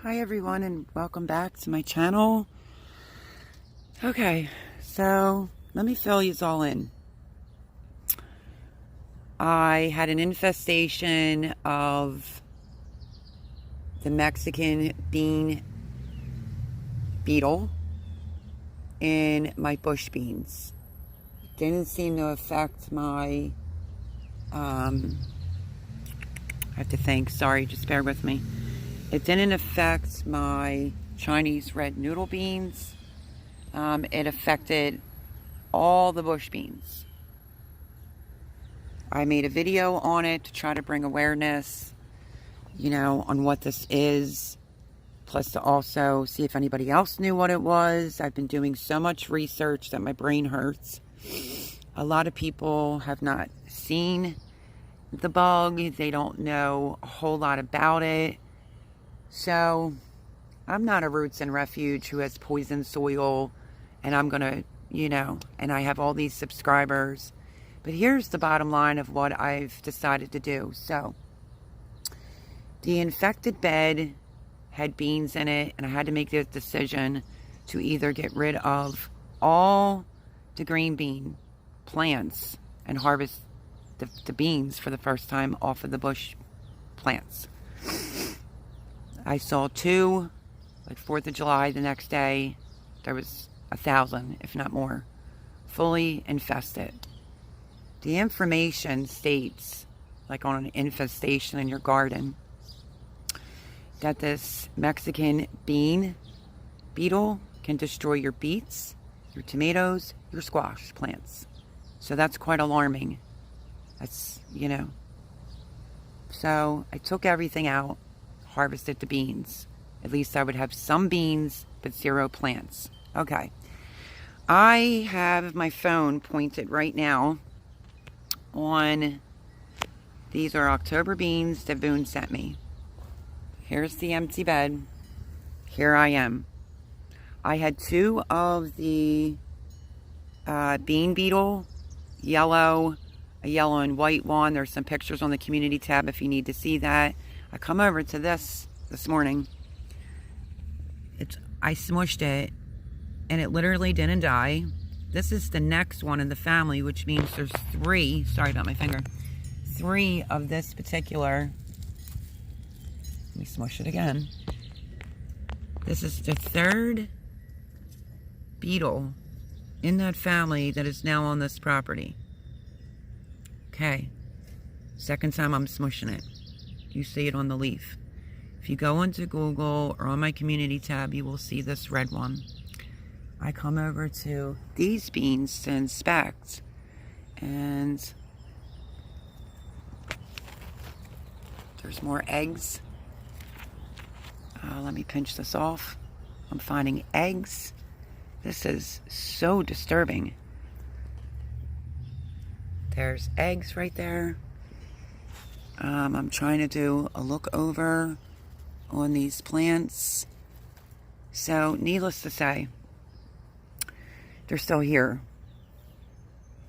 Hi everyone, and welcome back to my channel. Okay, so let me fill you all in. I had an infestation of the Mexican bean beetle in my bush beans. It didn't seem to affect my, I have to think, sorry, just bear with me. It didn't affect my Chinese red noodle beans. It affected all the bush beans. I made a video on it to try to bring awareness, on what this is. Plus to also see if anybody else knew what it was. I've been doing so much research that my brain hurts. A lot of people have not seen the bug. They don't know a whole lot about it. So, I'm not a roots and refuge who has poisoned soil, and I'm gonna, and I have all these subscribers. But here's the bottom line of what I've decided to do. So, the infected bed had beans in it, and I had to make this decision to either get rid of all the green bean plants and harvest the beans for the first time off of the bush plants. I saw two, like 4th of July the next day, there was 1,000, if not more, fully infested. The information states, like on an infestation in your garden, that this Mexican bean beetle can destroy your beets, your tomatoes, your squash plants. So that's quite alarming. That's, So I took everything out. Harvested the beans. At least I would have some beans, but 0 plants. Okay. I have my phone pointed right now on, these are October beans that Boone sent me. Here's the empty bed. Here I am. I had 2 of the bean beetle, a yellow and white one. There's some pictures on the community tab if you need to see that. I come over to this morning. I smushed it, and it literally didn't die. This is the next one in the family, which means there's 3. Sorry about my finger. 3 of this particular. Let me smush it again. This is the 3rd beetle in that family that is now on this property. Okay. 2nd time I'm smushing it. You see it on the leaf. If you go into Google or on my community tab, you will see this red one. I come over to these beans to inspect, and there's more eggs. Let me pinch this off. I'm finding eggs. This is so disturbing. There's eggs right there. I'm trying to do a look over on these plants. So, needless to say, they're still here.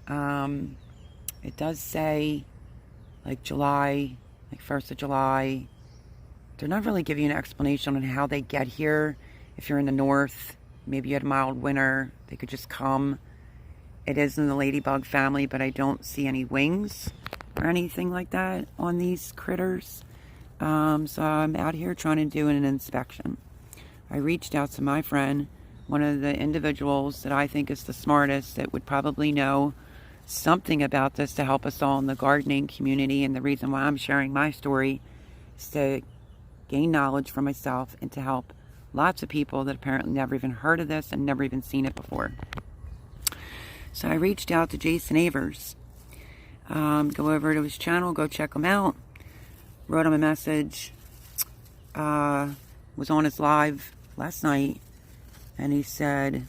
It does say, like July, like 1st of July. They're not really giving you an explanation on how they get here. If you're in the north, maybe you had a mild winter, they could just come. It is in the ladybug family, but I don't see any wings or anything like that on these critters. So I'm out here trying to do an inspection. I reached out to my friend, one of the individuals that I think is the smartest, that would probably know something about this to help us all in the gardening community. And the reason why I'm sharing my story is to gain knowledge for myself and to help lots of people that apparently never even heard of this and never even seen it before. So I reached out to Jason Avers. Go over to his channel, go check him out. Wrote him a message. Was on his live last night, and he said,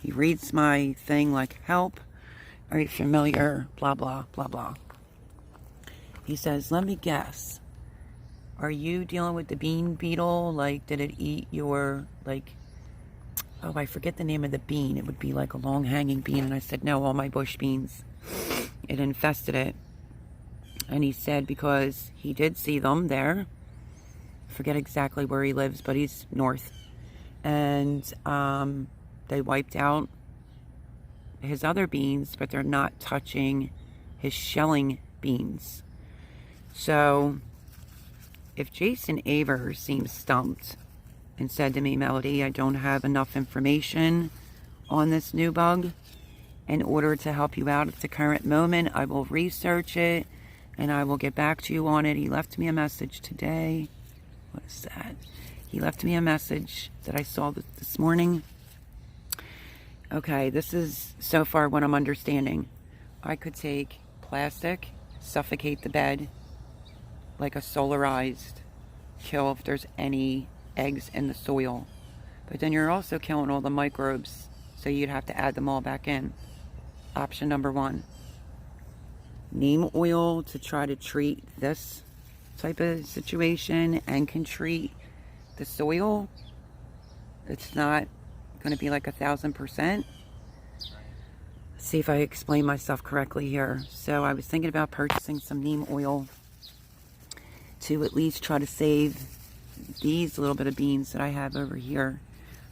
he reads my thing like, help, are you familiar, blah, blah, blah, blah. He says, let me guess. Are you dealing with the bean beetle? Like, did it eat your, like, oh, I forget the name of the bean. It would be like a long hanging bean. And I said, no, all my bush beans. It infested it. And he said, because he did see them there forget exactly where he lives, but he's north. And they wiped out his other beans, but they're not touching his shelling beans. So if Jason Avers seems stumped and said to me, Melody, I don't have enough information on this new bug in order to help you out at the current moment, I will research it and I will get back to you on it. He left me a message today. What is that? He left me a message that I saw this morning. Okay, this is so far what I'm understanding. I could take plastic, suffocate the bed like a solarized kill if there's any eggs in the soil. But then you're also killing all the microbes, so you'd have to add them all back in. Option number 1. Neem oil to try to treat this type of situation and can treat the soil. It's not going to be like 1,000%. See if I explain myself correctly here. So I was thinking about purchasing some neem oil to at least try to save these little bit of beans that I have over here.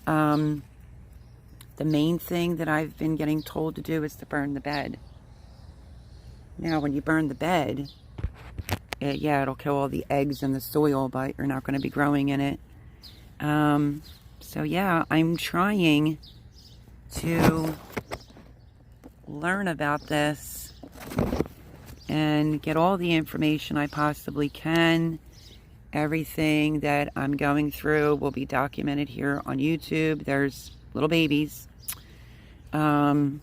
The main thing that I've been getting told to do is to burn the bed. Now, when you burn the bed, it'll kill all the eggs in the soil, but you're not going to be growing in it. So yeah, I'm trying to learn about this and get all the information I possibly can. Everything that I'm going through will be documented here on YouTube. There's little babies. And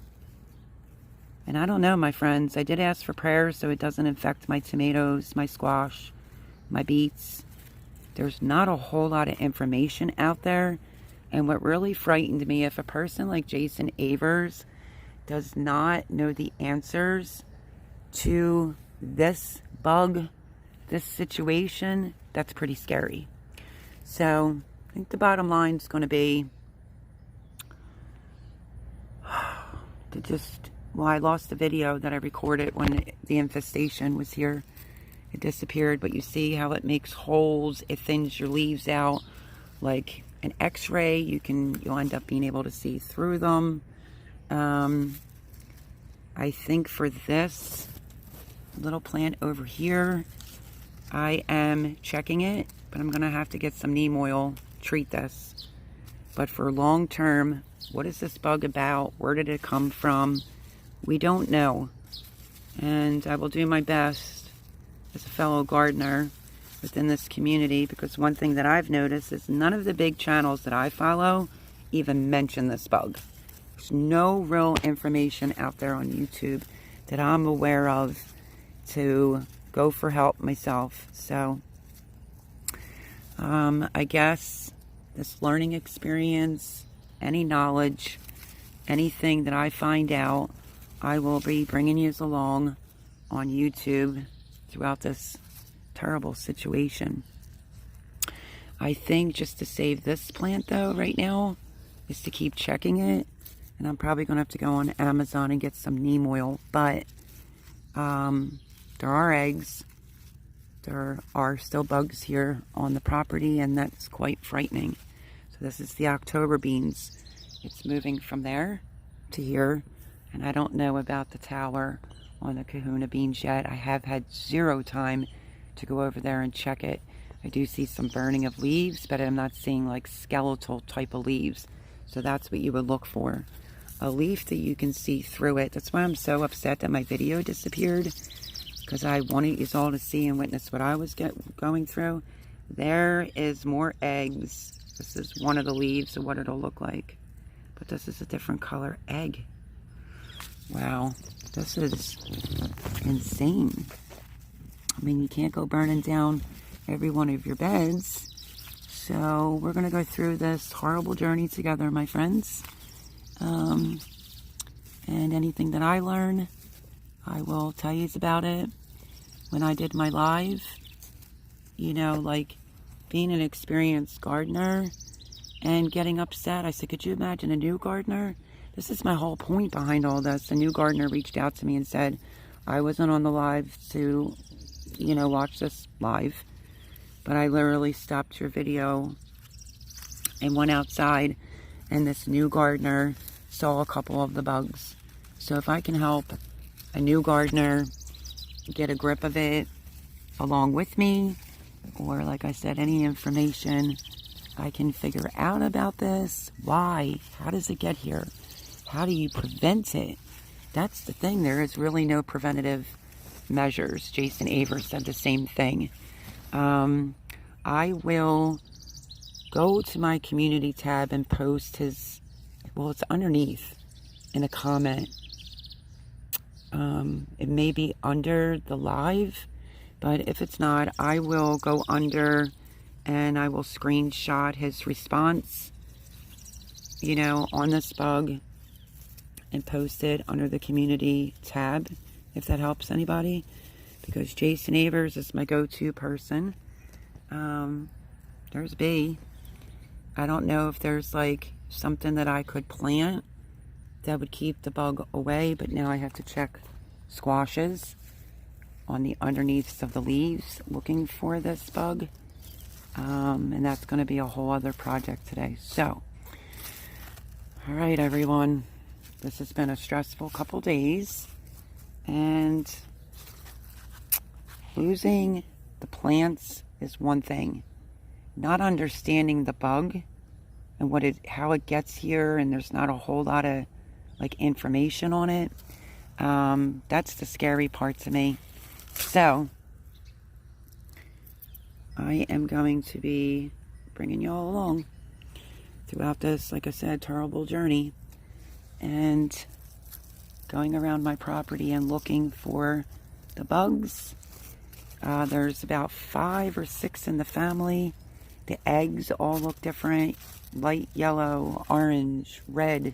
I don't know, my friends. I did ask for prayers so it doesn't infect my tomatoes, my squash, my beets. There's not a whole lot of information out there. And what really frightened me, if a person like Jason Avers does not know the answers to this bug, this situation, that's pretty scary. So I think the bottom line is going to be to just, well, I lost the video that I recorded when the infestation was here. It disappeared, but you see how it makes holes, it thins your leaves out like an x-ray. You'll end up being able to see through them. I think for this little plant over here, I am checking it, but I'm gonna have to get some neem oil, treat this. But for long term, what is this bug about? Where did it come from? We don't know. And I will do my best as a fellow gardener within this community, because one thing that I've noticed is none of the big channels that I follow even mention this bug. There's no real information out there on YouTube that I'm aware of to go for help myself. So I guess this learning experience, any knowledge, anything that I find out, I will be bringing you along on YouTube throughout this terrible situation. I think just to save this plant though right now is to keep checking it, and I'm probably gonna have to go on Amazon and get some neem oil. But there are eggs, there are still bugs here on the property, and that's quite frightening. So this is the October beans. It's moving from there to here, and I don't know about the tower on the Kahuna beans yet. I have had zero time to go over there and check it. I do see some burning of leaves, but I'm not seeing like skeletal type of leaves. So that's what you would look for. A leaf that you can see through it. That's why I'm so upset that my video disappeared, because I wanted you all to see and witness what I was going through. There is more eggs. This is one of the leaves of what it'll look like. But this is a different color egg. Wow, this is insane. I mean, you can't go burning down every one of your beds. So we're going to go through this horrible journey together, my friends. And anything that I learn, I will tell you about it. When I did my live, you know, like being an experienced gardener and getting upset, I said, could you imagine a new gardener? This is my whole point behind all this. A new gardener reached out to me and said, I wasn't on the live to, you know, watch this live, but I literally stopped your video and went outside, and this new gardener saw a couple of the bugs. So if I can help a new gardener get a grip of it along with me, or like I said, any information I can figure out about this, why, how does it get here, how do you prevent it? That's the thing. There is really no preventative measures. Jason Aver said the same thing. I will go to my community tab and post his, well, it's underneath in a comment. It may be under the live, but if it's not, I will go under and I will screenshot his response, you know, on this bug and post it under the community tab, if that helps anybody, because Jason Avers is my go-to person. There's B. I don't know if there's like something that I could plant that would keep the bug away, but now I have to check squashes on the underneaths of the leaves looking for this bug. And that's going to be a whole other project today. So, all right, everyone. This has been a stressful couple days, and losing the plants is one thing. Not understanding the bug and how it gets here, and there's not a whole lot of like information on it. That's the scary part to me. So I am going to be bringing you all along throughout this, like I said, terrible journey, and going around my property and looking for the bugs. There's about 5 or 6 in the family. The eggs all look different, light yellow, orange, red.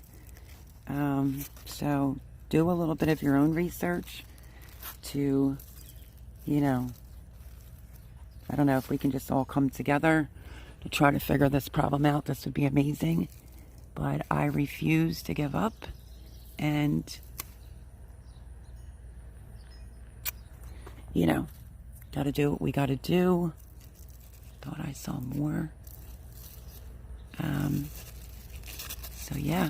So do a little bit of your own research to, you know, I don't know if we can just all come together to try to figure this problem out. This would be amazing. But I refuse to give up, and, you know, got to do what we got to do. Thought I saw more. So yeah,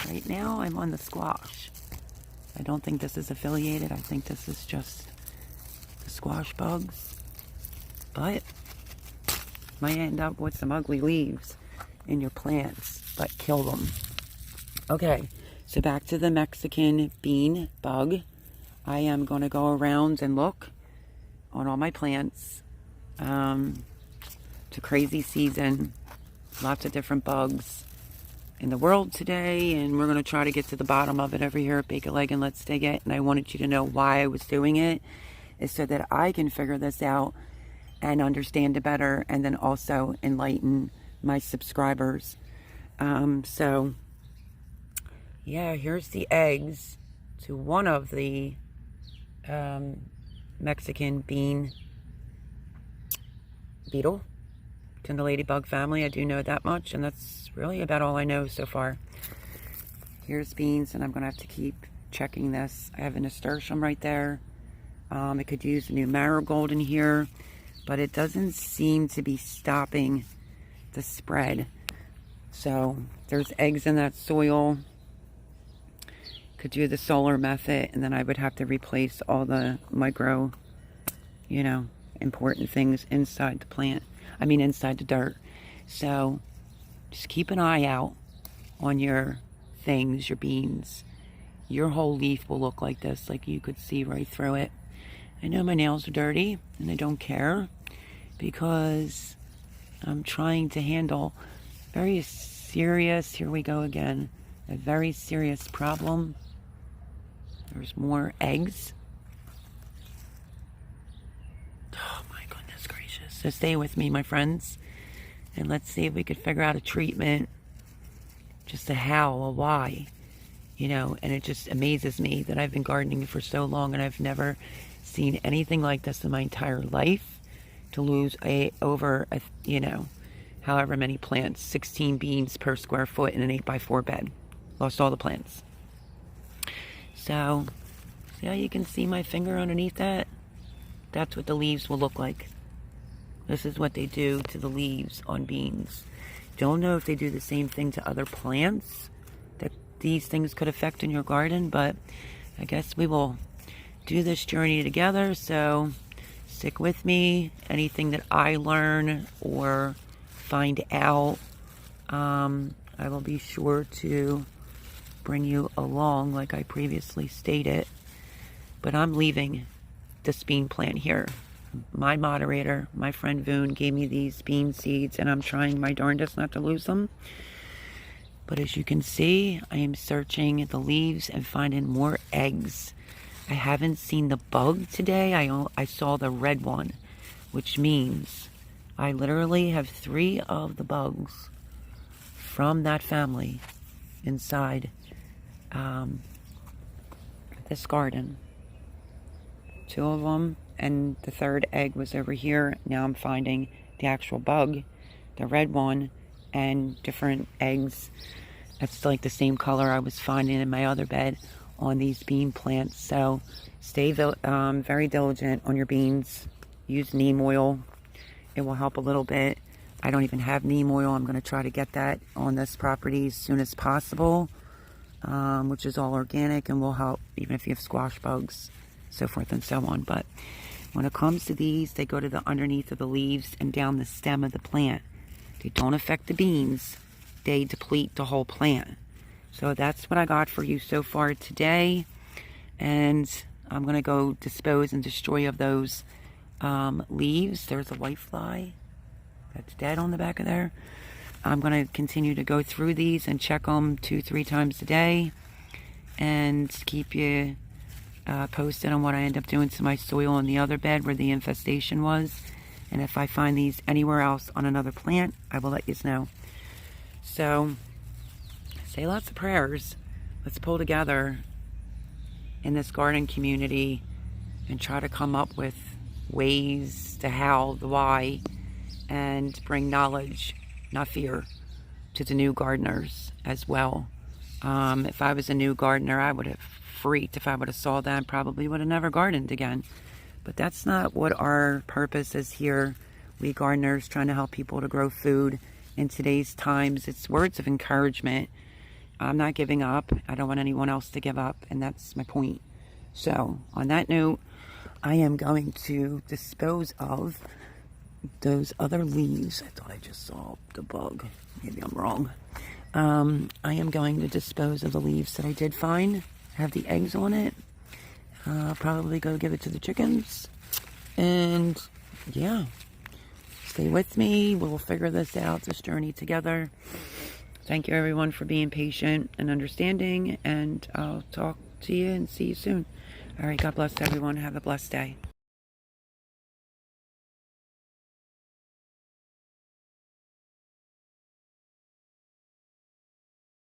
right now I'm on the squash. I don't think this is affiliated. I think this is just the squash bugs. But might end up with some ugly leaves in your plants, but kill them. Okay, so back to the Mexican bean bug. I am going to go around and look on all my plants. It's a crazy season. Lots of different bugs in the world today, and we're going to try to get to the bottom of it over here at Bake a Leg and Let's Dig It. And I wanted you to know why I was doing it, is so that I can figure this out and understand it better, and then also enlighten my subscribers. So yeah, here's the eggs to one of the Mexican bean beetle. It's in the ladybug family. I do know that much, and that's really about all I know so far. Here's beans, and I'm gonna have to keep checking this. I have a nasturtium right there. I could use a new marigold in here, but it doesn't seem to be stopping the spread. So there's eggs in that soil. Could do the solar method, and then I would have to replace all the micro, you know, important things inside the plant. I mean, inside the dirt. So just keep an eye out on your things, your beans. Your whole leaf will look like this, like you could see right through it. I know my nails are dirty, and I don't care, because I'm trying to handle very serious, here we go again, a very serious problem. There's more eggs. Oh my goodness gracious. So stay with me, my friends, and let's see if we could figure out a treatment, just a how, a why, you know. And it just amazes me that I've been gardening for so long and I've never seen anything like this in my entire life. To lose over you know, however many plants, 16 beans per square foot in an 8x4 bed. Lost all the plants. So, see how you can see my finger underneath that? That's what the leaves will look like. This is what they do to the leaves on beans. Don't know if they do the same thing to other plants that these things could affect in your garden, but I guess we will do this journey together, so stick with me. Anything that I learn or find out, I will be sure to bring you along like I previously stated. But I'm leaving this bean plant here. My moderator, my friend Voon, gave me these bean seeds, and I'm trying my darndest not to lose them. But as you can see, I am searching the leaves and finding more eggs. I haven't seen the bug today. I saw the red one, which means I literally have 3 of the bugs from that family inside this garden. 2 of them, and the 3rd egg was over here. Now I'm finding the actual bug, the red one, and different eggs. That's like the same color I was finding in my other bed on these bean plants. So stay very diligent on your beans. Use neem oil. It will help a little bit. I don't even have neem oil. I'm going to try to get that on this property as soon as possible, which is all organic and will help even if you have squash bugs, so forth and so on. But when it comes to these, they go to the underneath of the leaves and down the stem of the plant. They don't affect the beans. They deplete the whole plant. So that's what I got for you so far today. And I'm going to go dispose and destroy of those leaves. There's a whitefly that's dead on the back of there. I'm going to continue to go through these and check them 2-3 times a day and keep you posted on what I end up doing to my soil in the other bed where the infestation was. And if I find these anywhere else on another plant, I will let you know. So say lots of prayers. Let's pull together in this garden community and try to come up with ways to how, the why, and bring knowledge, not fear, to the new gardeners as well. If I was a new gardener, I would have freaked if I would have saw that and probably would have never gardened again. But that's not what our purpose is here. We gardeners trying to help people to grow food in today's times. It's words of encouragement. I'm not giving up. I don't want anyone else to give up, and that's my point. So on that note, I am going to dispose of those other leaves. I thought I just saw the bug. Maybe I'm wrong. I am going to dispose of the leaves that I did find. Have the eggs on it. I'll probably go give it to the chickens. And yeah, stay with me. We'll figure this out, this journey together. Thank you everyone for being patient and understanding. And I'll talk to you and see you soon. All right, God bless everyone. Have a blessed day.